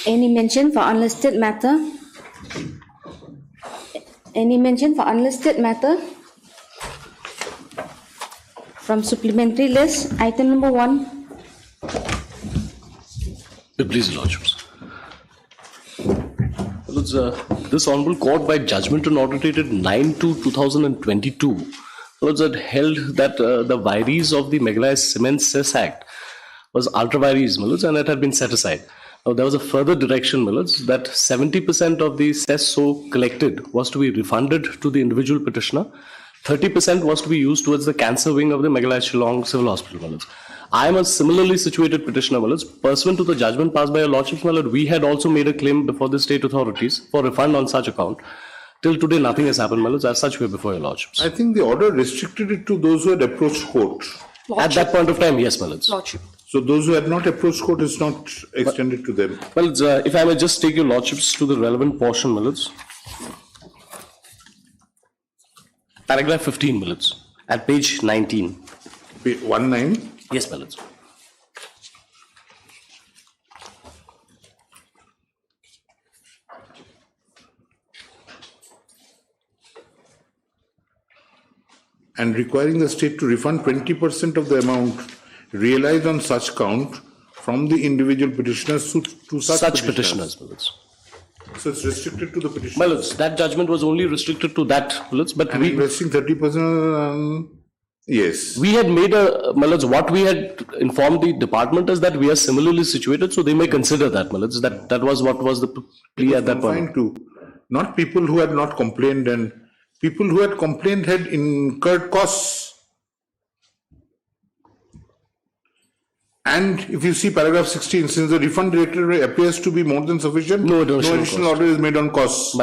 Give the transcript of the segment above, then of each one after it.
Any mention for unlisted matter? Any mention for unlisted matter? From supplementary list, item number 1. Please, Your Lordships. This Honourable Court, by judgment and order dated 9/2/2022, had held that the vires of the Meghalaya Cement Cess Act was ultra vires, and it had been set aside. Now, there was a further direction, that 70% of the cess so collected was to be refunded to the individual petitioner. 30% was to be used towards the cancer wing of the Meghalaya Shillong Civil Hospital. I am a similarly situated petitioner. Pursuant to the judgment passed by Your Lordships, we had also made a claim before the state authorities for refund on such account. Till today, nothing has happened, as such we are before Your Lordships. I think the order restricted it to those who had approached court. At that point of time, yes, Lordship. So those who had not approached court is not extended to them. If I may just take Your Lordships to the relevant portion, paragraph 15, at page 19. 19? Yes, Millets. And requiring the state to refund 20% of the amount realized on such count from the individual petitioners to such petitioners. So it's restricted to the petitioners. That judgment was only restricted to that, but and investing 30%. Yes. We had made what we had informed the department is that we are similarly situated, so they may consider that, that was what was the plea at that point. To not people who had not complained, and people who had complained had incurred costs. And if you see paragraph 16, since the refund directive appears to be more than sufficient, no additional order is made on costs.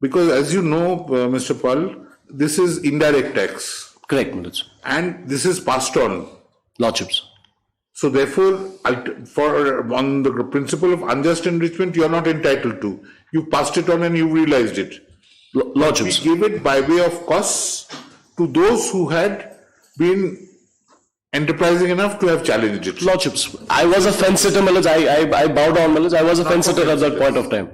Because as you know, Mr. Pal, this is indirect tax. Correct, Millets. And this is passed on. Lordships. So therefore, on the principle of unjust enrichment, you are not entitled to. You passed it on and you realized it. Lordships. We gave it by way of costs to those who had been enterprising enough to have challenged it. Lordships. I was a fence sitter, Millets. I bowed down, Millets. I was a fence sitter at that point of time.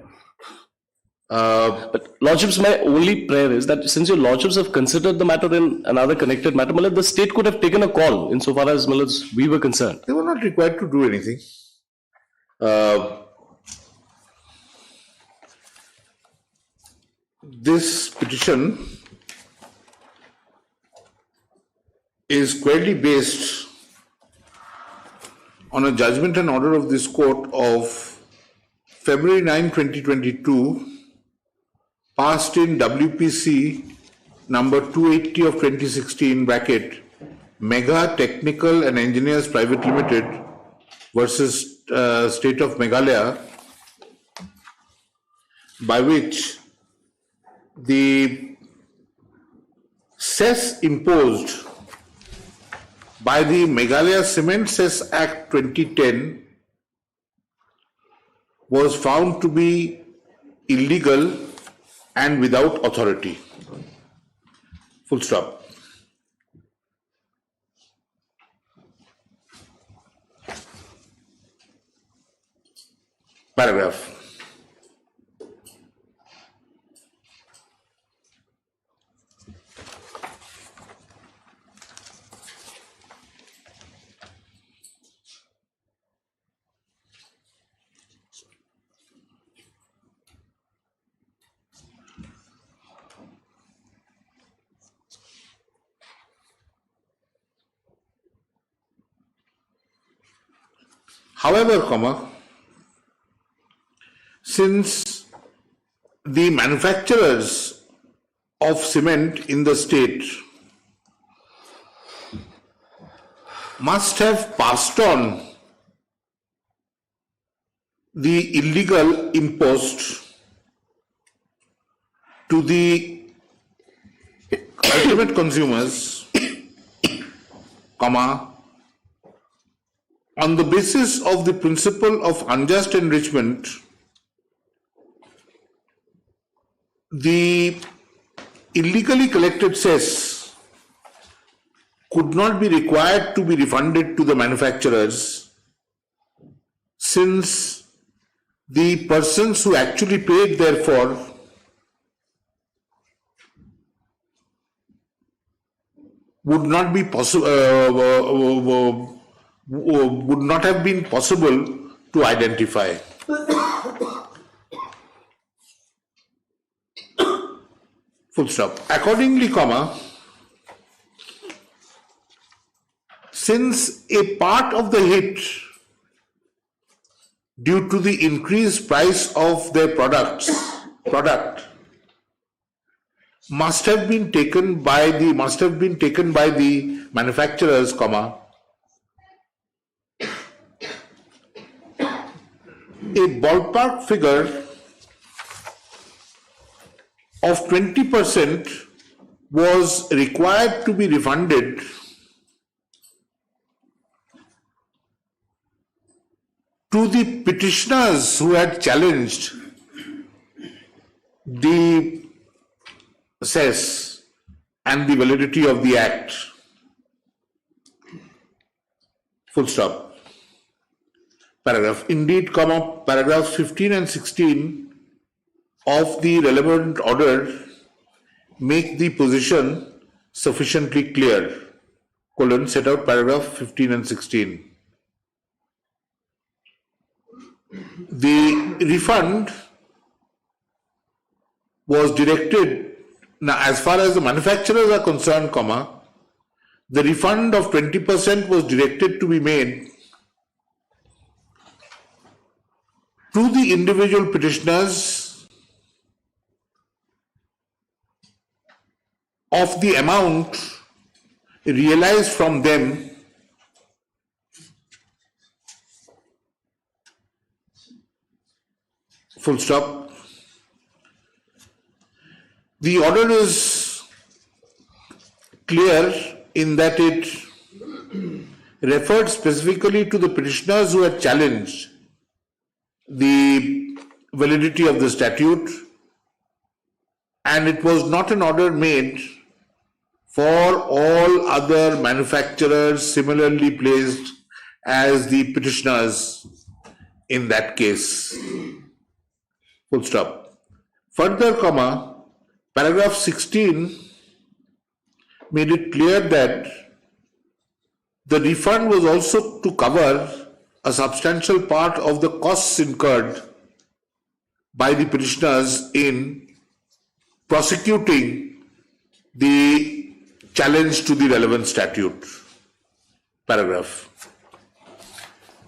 But Lordships, my only prayer is that since Your Lordships have considered the matter in another connected matter, the state could have taken a call insofar as we were concerned. They were not required to do anything. This petition is squarely based on a judgment and order of this court of February 9, 2022, passed in WPC number 280 of 2016 bracket Mega Technical and Engineers Private Limited versus State of Meghalaya, by which the cess imposed by the Meghalaya Cement Cess Act 2010 was found to be illegal and without authority. Full stop. Paragraph. However, since the manufacturers of cement in the state must have passed on the illegal impost to the ultimate consumers, on the basis of the principle of unjust enrichment, the illegally collected cess could not be required to be refunded to the manufacturers, since the persons who actually paid, therefore, would not be would not have been possible to identify. Full stop. Accordingly, since a part of the hit due to the increased price of their product must have been taken by the manufacturers, a ballpark figure of 20% was required to be refunded to the petitioners who had challenged the cess and the validity of the act. Full stop. Paragraph. Indeed, paragraphs 15 and 16 of the relevant order make the position sufficiently clear. Set out paragraph 15 and 16. The refund was directed, now as far as the manufacturers are concerned, the refund of 20% was directed to be made to the individual petitioners of the amount realized from them full stop. The order is clear in that it referred specifically to the petitioners who had challenged the validity of the statute, and it was not an order made for all other manufacturers similarly placed as the petitioners in that case. Full stop. Further, paragraph 16 made it clear that the refund was also to cover a substantial part of the costs incurred by the petitioners in prosecuting the challenge to the relevant statute. Paragraph.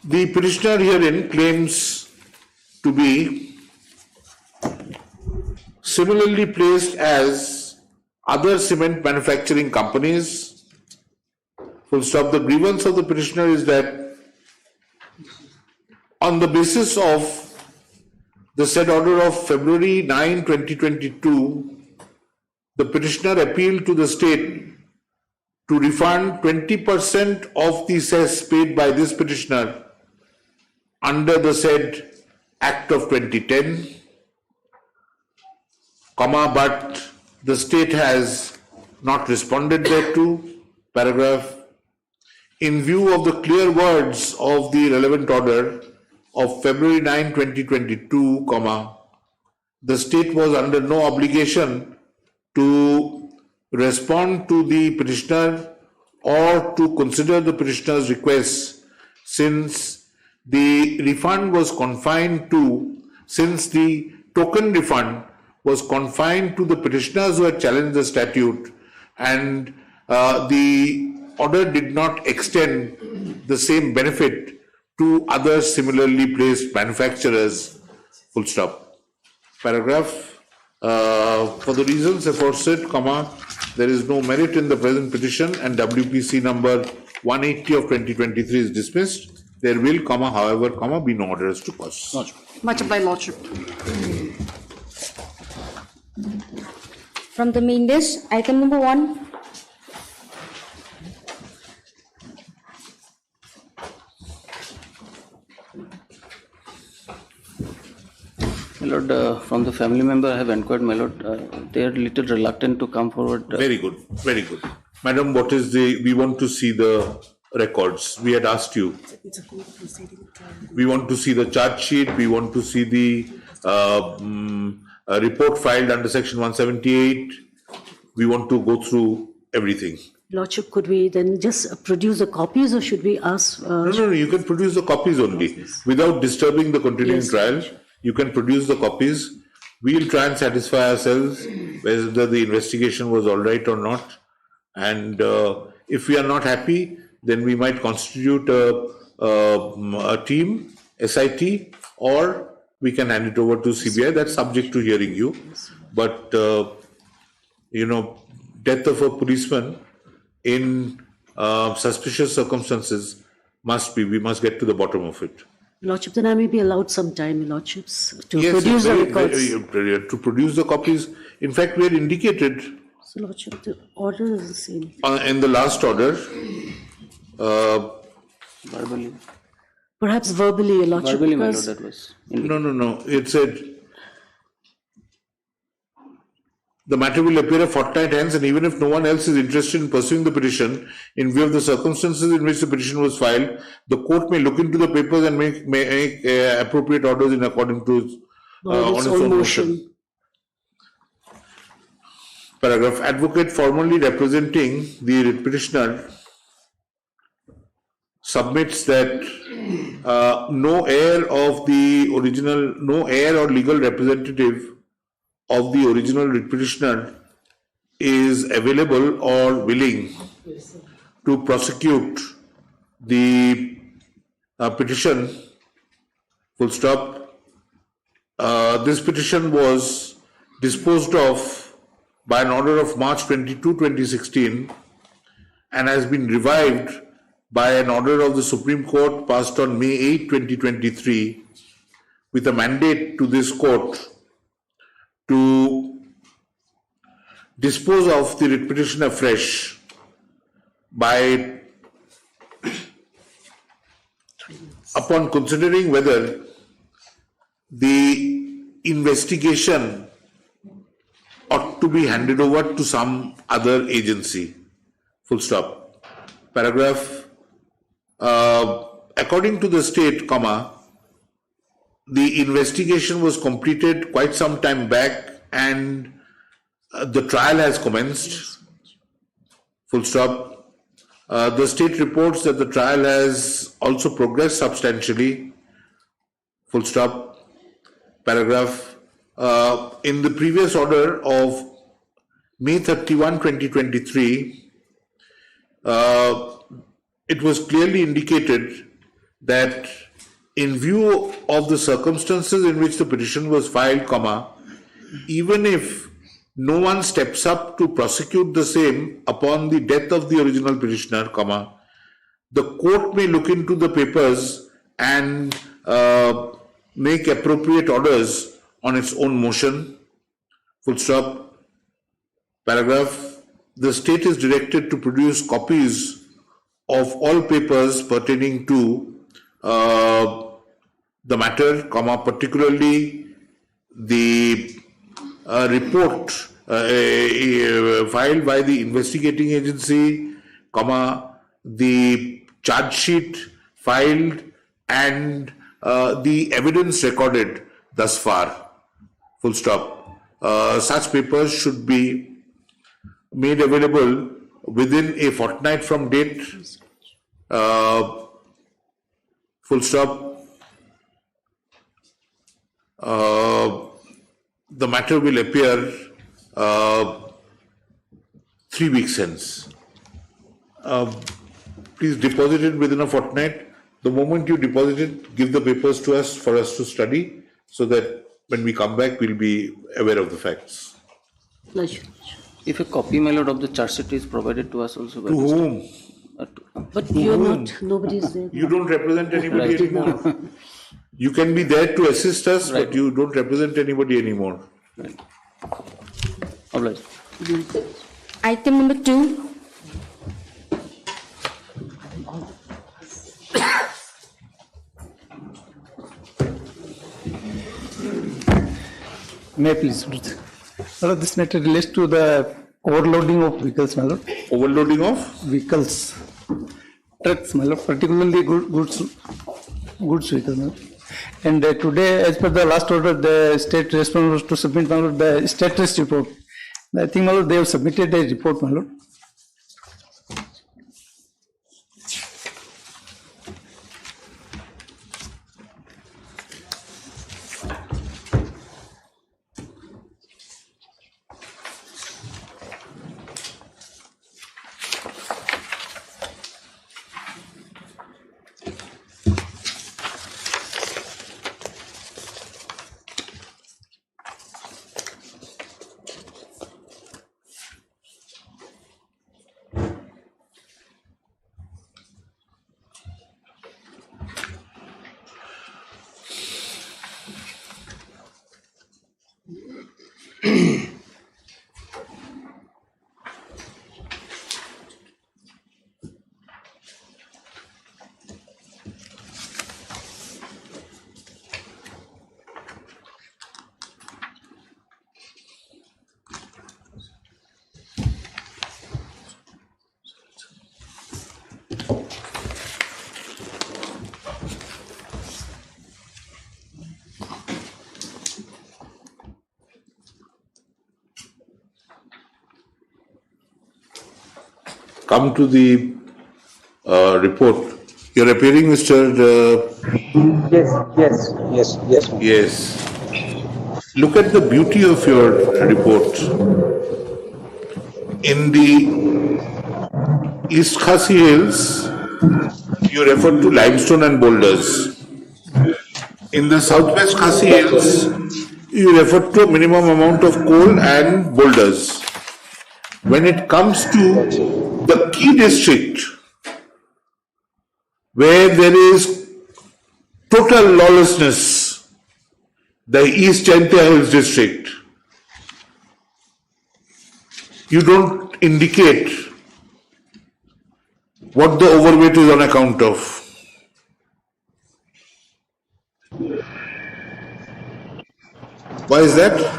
The petitioner herein claims to be similarly placed as other cement manufacturing companies. Full stop. The grievance of the petitioner is that on the basis of the said order of February 9, 2022, the petitioner appealed to the state to refund 20% of the cess paid by this petitioner under the said Act of 2010, but the state has not responded thereto. Paragraph. In view of the clear words of the relevant order of February 9, 2022, the state was under no obligation to respond to the petitioner or to consider the petitioner's request, since the token refund was confined to the petitioners who had challenged the statute, and the order did not extend the same benefit to other similarly placed manufacturers. Full stop. Paragraph. For the reasons aforesaid, there is no merit in the present petition and WPC number 180 of 2023 is dismissed. There will, however, be no orders to cause. Much obliged, Lordship. From the main list, item number 1. My Lord, from the family member I have inquired, my Lord, they are little reluctant to come forward. Very good, very good. Madam, we want to see the records. We had asked you. We want to see the charge sheet. We want to see the report filed under Section 178. We want to go through everything. Lordship, could we then just produce the copies, or should we ask? No, you can produce the copies only. Without disturbing the continuing trial, you can produce the copies. We will try and satisfy ourselves whether the investigation was all right or not. And if we are not happy, then we might constitute a team, SIT, or we can hand it over to CBI. That's subject to hearing you. But, death of a policeman in suspicious circumstances we must get to the bottom of it. Lordship, then I may be allowed some time, Lordships, to produce the records. To produce the copies. In fact, we had indicated. So, Lordship, the order is the same. In the last order. Verbally. Perhaps verbally, Lordship. Verbally, my lord, that was. No. It said, the matter will appear a fortnight hence, and even if no one else is interested in pursuing the petition, in view of the circumstances in which the petition was filed, the court may look into the papers and make appropriate orders in according to on its own motion. Paragraph. Advocate formally representing the petitioner submits that no heir or legal representative of the original petitioner is available or willing to prosecute the petition, full stop. This petition was disposed of by an order of March 22, 2016 and has been revived by an order of the Supreme Court passed on May 8, 2023 with a mandate to this court to dispose of the writ petition afresh by upon considering whether the investigation ought to be handed over to some other agency. Full stop. Paragraph. According to the state, the investigation was completed quite some time back and the trial has commenced. Full stop. The state reports that the trial has also progressed substantially. Full stop. Paragraph. In the previous order of May 31, 2023, it was clearly indicated that in view of the circumstances in which the petition was filed, even if no one steps up to prosecute the same upon the death of the original petitioner, the court may look into the papers and make appropriate orders on its own motion. Full stop. Paragraph. The state is directed to produce copies of all papers pertaining to the matter, particularly the report filed by the investigating agency, the charge sheet filed, and the evidence recorded thus far. Full stop. Such papers should be made available within a fortnight from date. Full stop. The matter will appear 3 weeks hence. Please deposit it within a fortnight. The moment you deposit it, give the papers to us for us to study, so that when we come back, we'll be aware of the facts. Pleasure. If a copy, my lord, of the charge sheet is provided to us also. To whom? But you're not, nobody is there. You don't represent anybody anymore. You can be there to assist us, but you don't represent anybody anymore. Right. Obliged. Item number 2. May I please? Lord, this matter relates to the overloading of vehicles, my lord. Overloading of? Vehicles. trucks, my lord, particularly goods vehicles. My lord. And today, as per the last order, the state responsible was to submit, my lord, the status report. I think, my lord, they have submitted a report, my lord. Come to the report. You're appearing, Mr. Yes. Yes. Look at the beauty of your report. In the East Khasi Hills, you refer to limestone and boulders. In the Southwest Khasi Hills, you refer to a minimum amount of coal and boulders. When it comes to the key district, where there is total lawlessness, the East Jaintia Hills district, you don't indicate what the overweight is on account of. Why is that?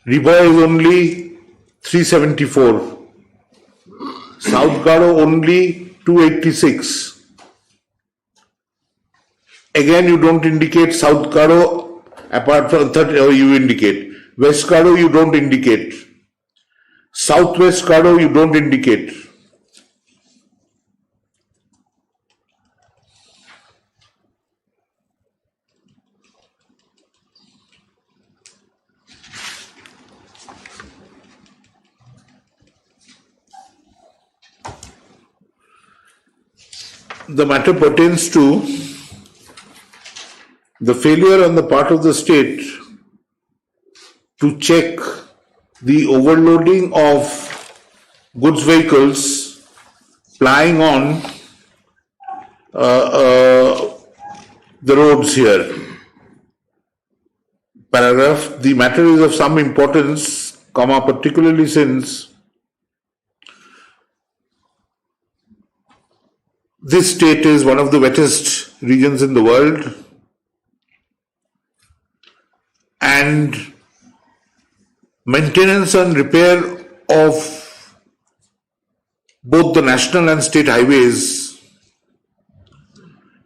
Riba is only 374. South Garo only 286. Again, you don't indicate South Garo apart from you indicate. West Garo you don't indicate. Southwest Garo you don't indicate. The matter pertains to the failure on the part of the state to check the overloading of goods vehicles plying on the roads here. Paragraph, the matter is of some importance, particularly since this state is one of the wettest regions in the world, and maintenance and repair of both the national and state highways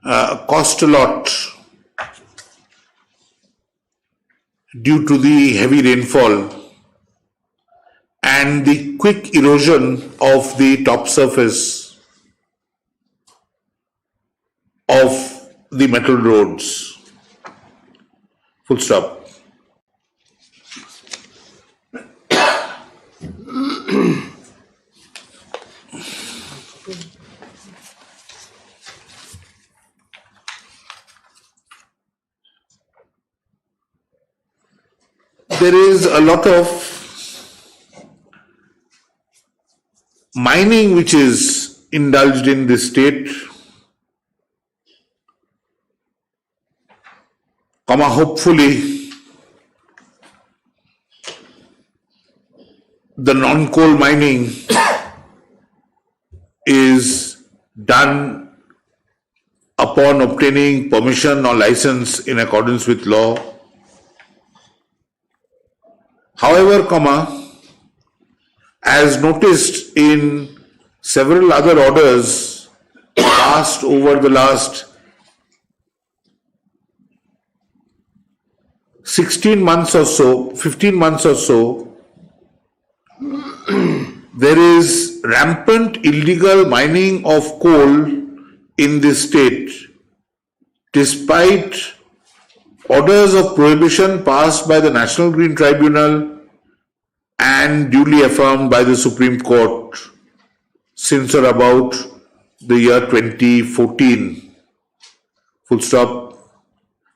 cost a lot due to the heavy rainfall and the quick erosion of the top surface of the metal roads. Full stop. There is a lot of mining which is indulged in this state, hopefully the non-coal mining is done upon obtaining permission or license in accordance with law. However, as noticed in several other orders passed over the last 16 months or so, 15 months or so, there is rampant illegal mining of coal in this state, despite orders of prohibition passed by the National Green Tribunal and duly affirmed by the Supreme Court since or about the year 2014. Full stop.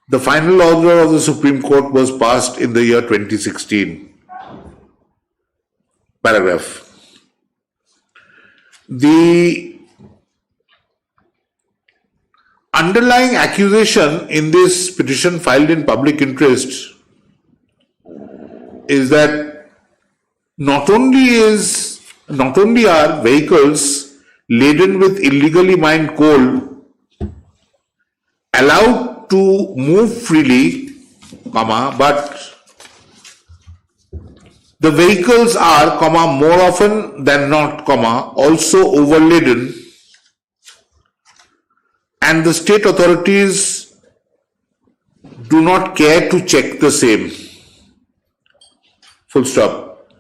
The final order of the Supreme Court was passed in the year 2016. Paragraph. The underlying accusation in this petition filed in public interest is that not only are vehicles laden with illegally mined coal allowed to move freely, but the vehicles are, more often than not, also overladen, and the state authorities do not care to check the same. Full stop.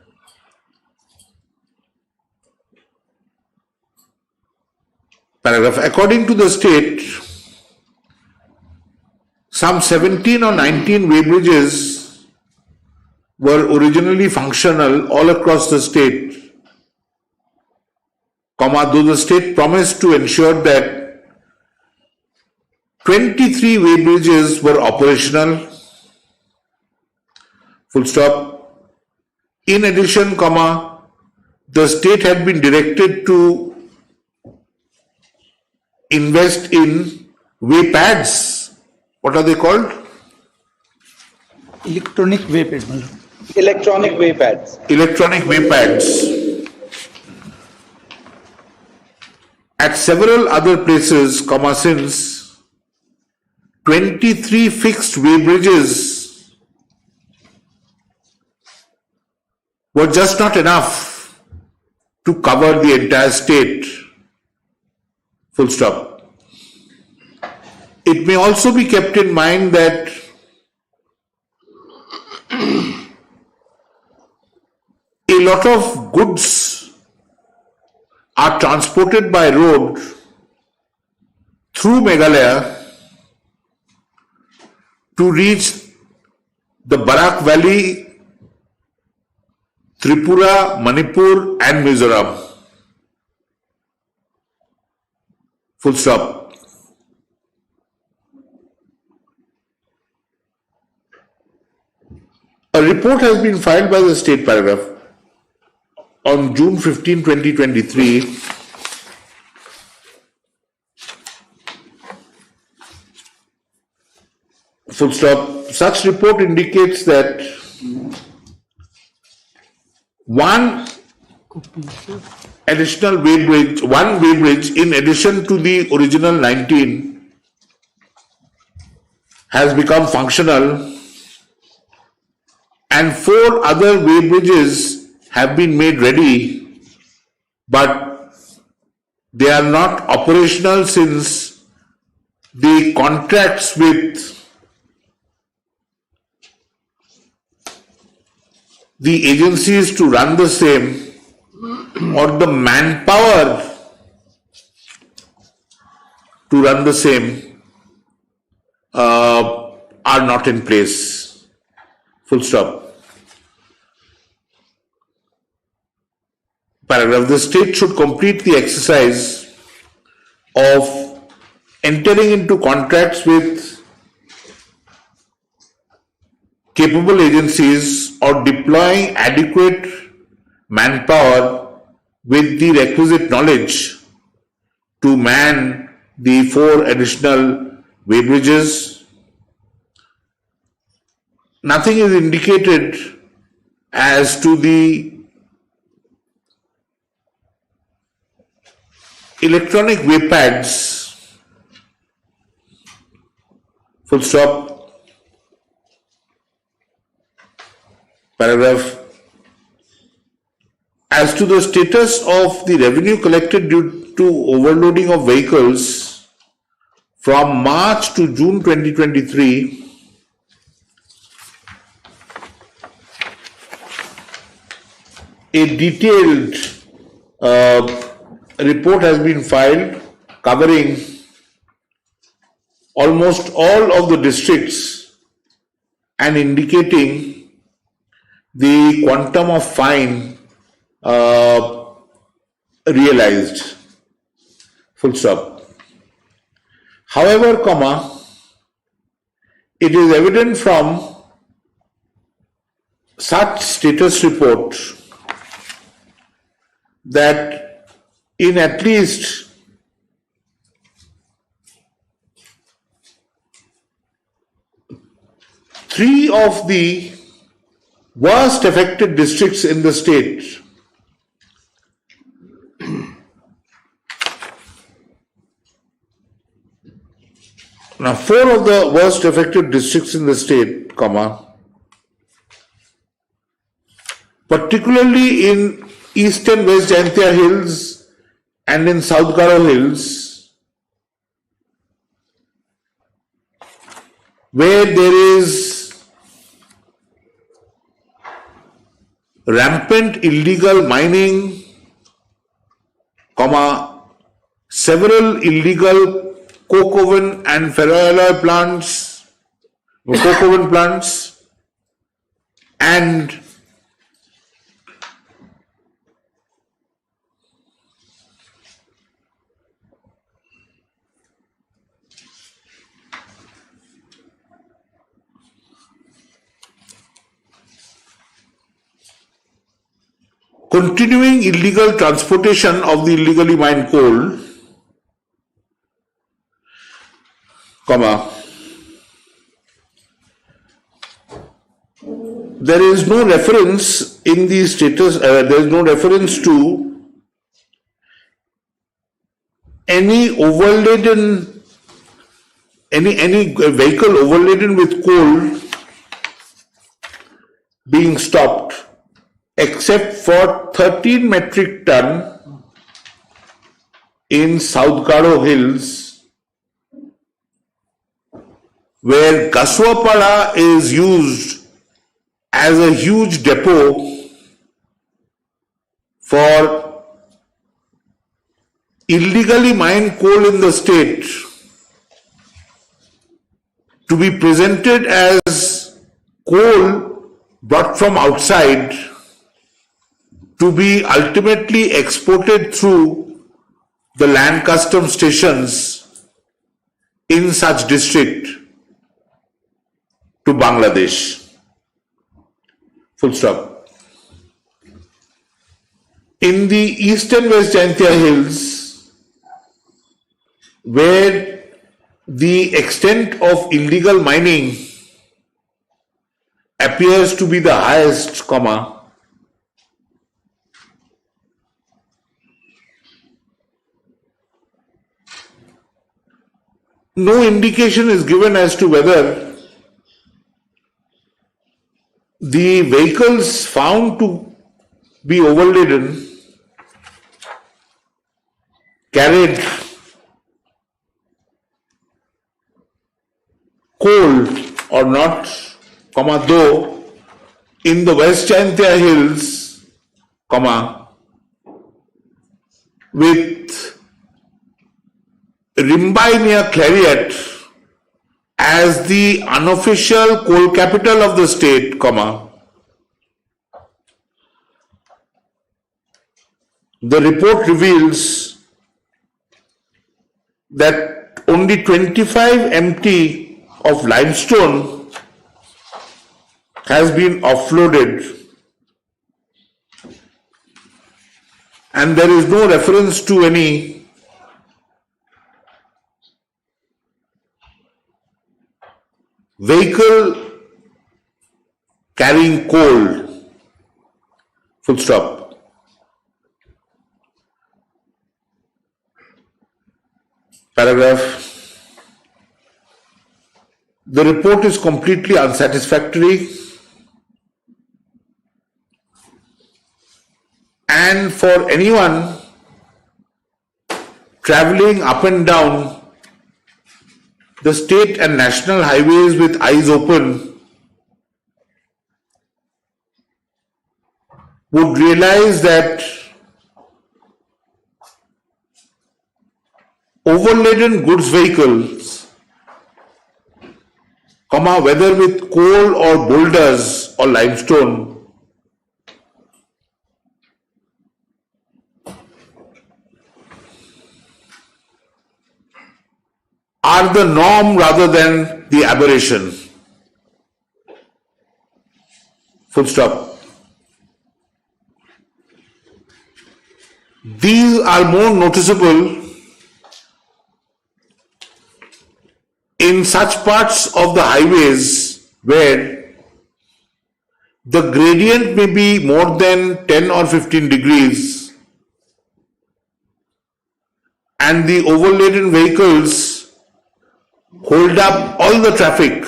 Paragraph. According to the state, some 17 or 19 weighbridges were originally functional all across the state, though the state promised to ensure that 23 weighbridges were operational. Full stop. In addition, the state had been directed to invest in waypads. What are they called? Electronic waypads. Electronic waypads. Electronic waypads. At several other places, since 23 fixed weighbridges were just not enough to cover the entire state. Full stop. It may also be kept in mind that a lot of goods are transported by road through Meghalaya to reach the Barak Valley, Tripura, Manipur and Mizoram. Full stop. A report has been filed by the state, paragraph, on June 15, 2023, full stop. Such report indicates that one weighbridge in addition to the original 19 has become functional, and 4 other weighbridges have been made ready, but they are not operational since the contracts with the agencies to run the same or the manpower to run the same are not in place. Full stop. Paragraph. The state should complete the exercise of entering into contracts with capable agencies or deploying adequate manpower with the requisite knowledge to man the 4 additional weighbridges. Nothing is indicated as to the electronic waypads Full stop. Paragraph. As to the status of the revenue collected due to overloading of vehicles from March to June 2023, a detailed report has been filed covering almost all of the districts and indicating the quantum of fine realized. Full stop. However, it is evident from such status report that in at least three of the worst affected districts in the state, now four of the worst affected districts in the state, particularly in East and West Jaintia Hills and in South Garo Hills, where there is rampant illegal mining, several illegal coke oven and ferroalloy plants, coke oven plants, and continuing illegal transportation of the illegally mined coal, there is no reference in the status, there is no reference to any overladen, any vehicle overladen with coal being stopped, except for 13 metric ton in South Garo Hills, where Gaswapada is used as a huge depot for illegally mined coal in the state to be presented as coal brought from outside to be ultimately exported through the land custom stations in such district to Bangladesh. Full stop. In the East and West Jaintia Hills, where the extent of illegal mining appears to be the highest, no indication is given as to whether the vehicles found to be overladen carried coal or not, though in the West Jaintia Hills, with Rimbai near Clariot as the unofficial coal capital of the state, the report reveals that only 25 MT of limestone has been offloaded, and there is no reference to any vehicle carrying coal. Full stop. Paragraph. The report is completely unsatisfactory, and for anyone traveling up and down the state and national highways with eyes open would realize that overladen goods vehicles, whether with coal or boulders or limestone, are the norm rather than the aberration. Full stop. These are more noticeable in such parts of the highways where the gradient may be more than 10 or 15 degrees and the overladen vehicles hold up all the traffic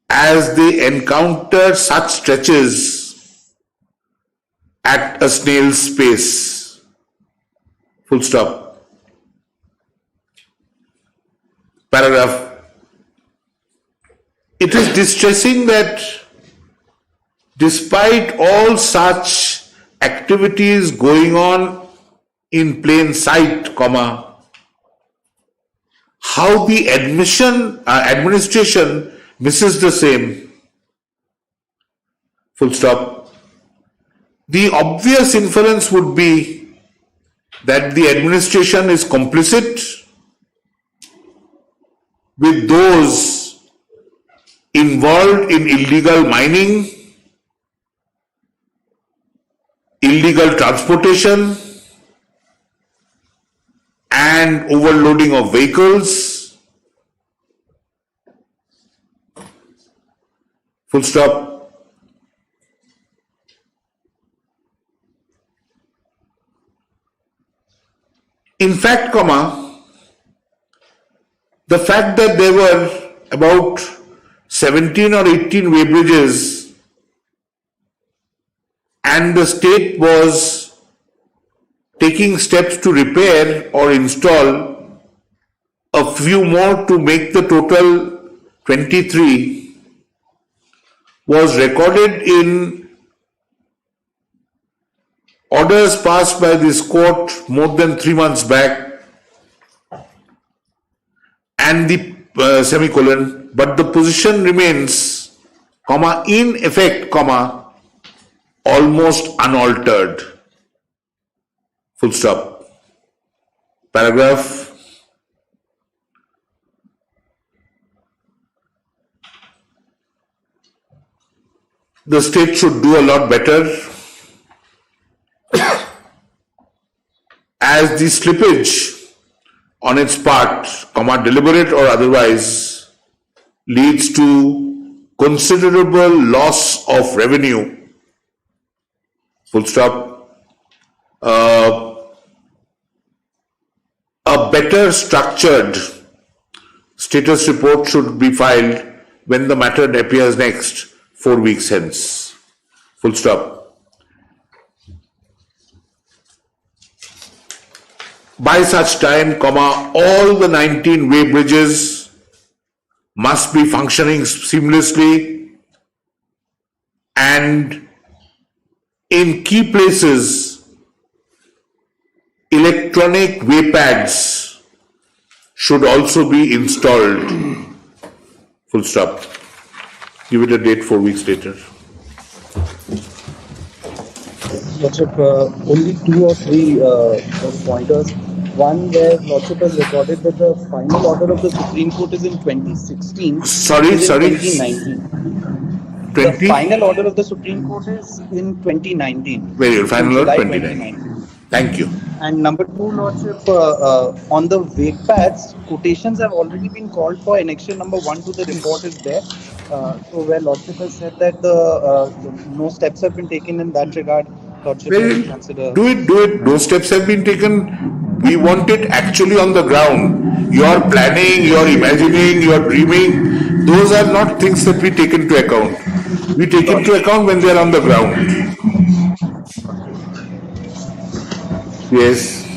as they encounter such stretches at a snail's pace. Full stop. Paragraph. It is distressing that despite all such activities going on in plain sight, how the administration misses the same. Full stop. The obvious inference would be that the administration is complicit with those involved in illegal mining, illegal transportation, and overloading of vehicles. Full stop. In fact, the fact that there were about 17 or 18 weighbridges and the state was taking steps to repair or install a few more to make the total 23 was recorded in orders passed by this court more than 3 months back, and the semicolon, but the position remains, in effect, almost unaltered. Full stop. Paragraph. The state should do a lot better as the slippage on its part, deliberate or otherwise, leads to considerable loss of revenue. Full stop. A better structured status report should be filed when the matter appears next, 4 weeks hence. Full stop. By such time, all the 19 weighbridges must be functioning seamlessly, and in key places, electronic waypads should also be installed. Full stop. Give it a date 4 weeks later. Lordship, only 2 or 3 pointers. One where Lordship has recorded that the final order of the Supreme Court is in 2016. Sorry. 2019. 20? The final order of the Supreme Court is in 2019. Very good. Final order 2019. Thank you. And number 2, Lordship, on the wake pads, quotations have already been called for. Annexure number 1 to the report is there. So where Lordship has said that no steps have been taken in that regard, Lordship will consider. Do it. No steps have been taken. We want it actually on the ground. Your planning, your imagining, your dreaming, those are not things that we take into account. We take into account when they are on the ground. Yes.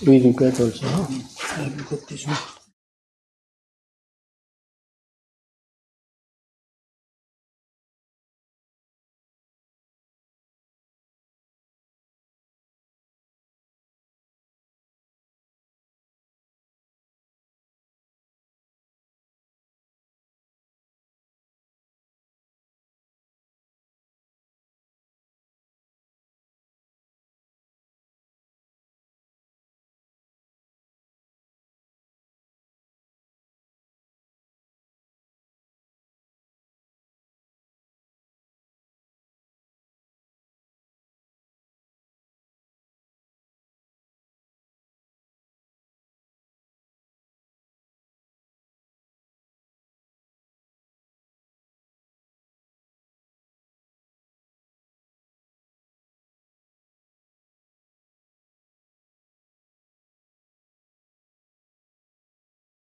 We required also.